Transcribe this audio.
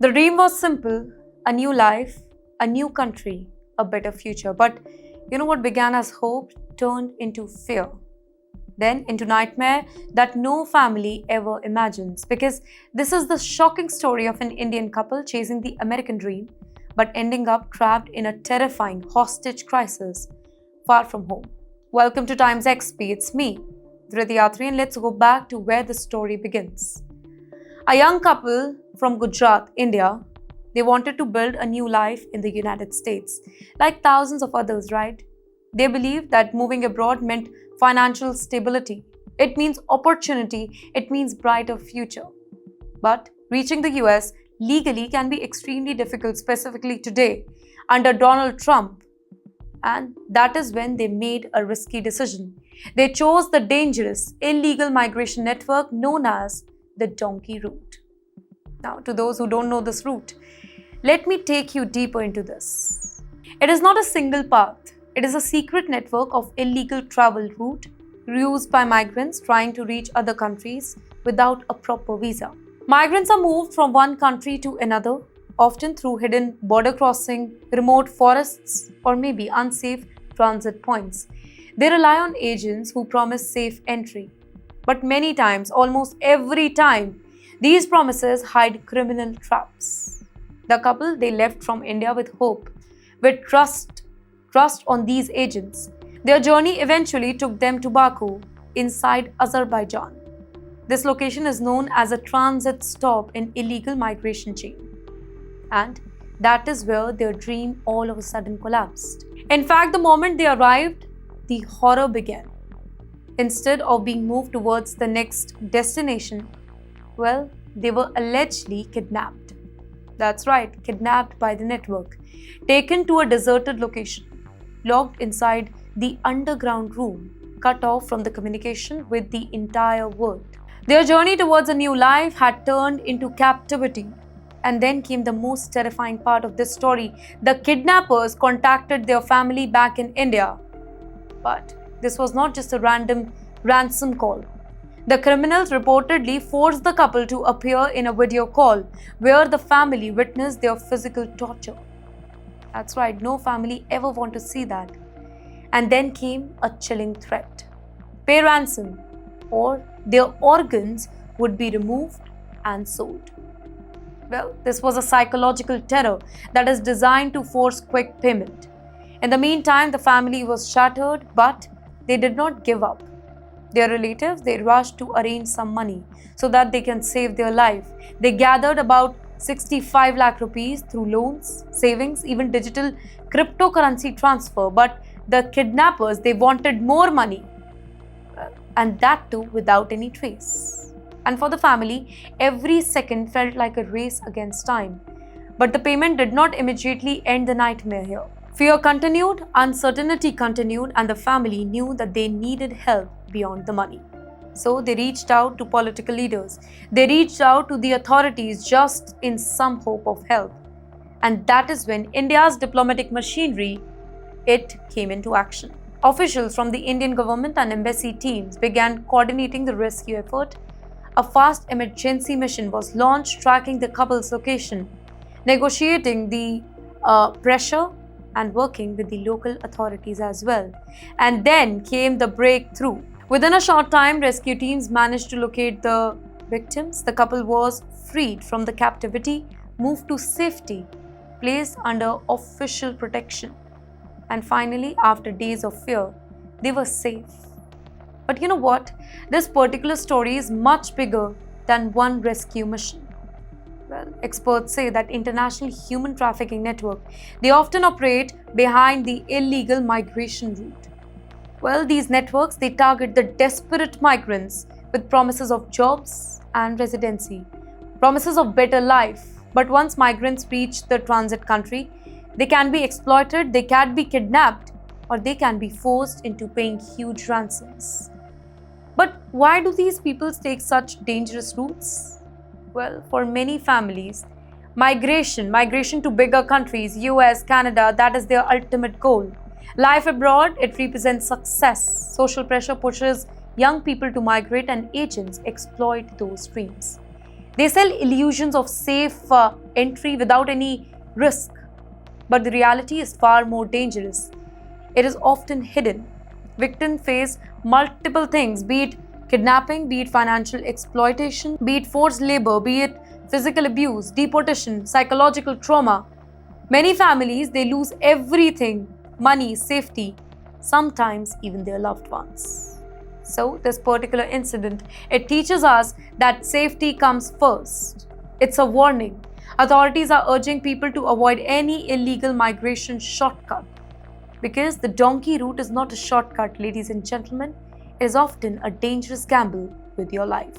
The dream was simple: a new life, a new country, a better future. But what began as hope turned into fear, then into nightmare that no family ever imagines. Because this is the shocking story of an Indian couple chasing the American dream, but ending up trapped in a terrifying hostage crisis far from home. Welcome to Times XP. It's me, Dhrityatri, and let's go back to where the story begins. A young couple from Gujarat, India, they wanted to build a new life in the United States, like thousands of others, right? They believed that moving abroad meant financial stability. It means opportunity. It means brighter future. But reaching the US legally can be extremely difficult, specifically today, under Donald Trump. And that is when they made a risky decision. They chose the dangerous, illegal migration network known as the donkey route. Now, to those who don't know this route, let me take you deeper into this. It is not a single path. It is a secret network of illegal travel route used by migrants trying to reach other countries without a proper visa. Migrants are moved from one country to another, often through hidden border crossing, remote forests, or maybe unsafe transit points. They rely on agents who promise safe entry. But many times, almost every time, these promises hide criminal traps. The couple, they left from India with hope, with trust on these agents. Their journey eventually took them to Baku, inside Azerbaijan. This location is known as a transit stop in illegal migration chain. And that is where their dream all of a sudden collapsed. In fact, the moment they arrived, the horror began. Instead of being moved towards the next destination, well, they were allegedly kidnapped. That's right, kidnapped by the network, taken to a deserted location, locked inside the underground room, cut off from the communication with the entire world. Their journey towards a new life had turned into captivity. And then came the most terrifying part of this story. The kidnappers contacted their family back in India. But this was not just a random ransom call. The criminals reportedly forced the couple to appear in a video call where the family witnessed their physical torture. That's right, no family ever want to see that. And then came a chilling threat. Pay ransom or their organs would be removed and sold. Well, this was a psychological terror that is designed to force quick payment. In the meantime, the family was shattered, but they did not give up. Their relatives, they rushed to arrange some money so that they can save their life. They gathered about 65 lakh rupees through loans, savings, even digital cryptocurrency transfer. But the kidnappers, they wanted more money. And that too without any trace. And for the family, every second felt like a race against time. But the payment did not immediately end the nightmare here. Fear continued, uncertainty continued, and the family knew that they needed help beyond the money. So they reached out to political leaders. They reached out to the authorities just in some hope of help. And that is when India's diplomatic machinery, it came into action. Officials from the Indian government and embassy teams began coordinating the rescue effort. A fast emergency mission was launched tracking the couple's location, negotiating the pressure and working with the local authorities as well. And then came the breakthrough. Within a short time, rescue teams managed to locate the victims. The couple was freed from the captivity, moved to safety, placed under official protection. And finally, after days of fear, they were safe. But you know what? This particular story is much bigger than one rescue mission. Well, experts say that international human trafficking network, they often operate behind the illegal migration route. Well, these networks, they target the desperate migrants with promises of jobs and residency, promises of better life. But once migrants reach the transit country, they can be exploited, they can be kidnapped, or they can be forced into paying huge ransoms. But why do these people take such dangerous routes? Well, for many families, migration to bigger countries, US, Canada, that is their ultimate goal. Life abroad, it represents success. Social pressure pushes young people to migrate and agents exploit those dreams. They sell illusions of safe entry without any risk. But the reality is far more dangerous. It is often hidden. Victims face multiple things, be it kidnapping, be it financial exploitation, be it forced labor, be it physical abuse, deportation, psychological trauma. Many families, they lose everything: money, safety, sometimes even their loved ones. So, this particular incident, it teaches us that safety comes first. It's a warning. Authorities are urging people to avoid any illegal migration shortcut, because the donkey route is not a shortcut, ladies and gentlemen. It is often a dangerous gamble with your life.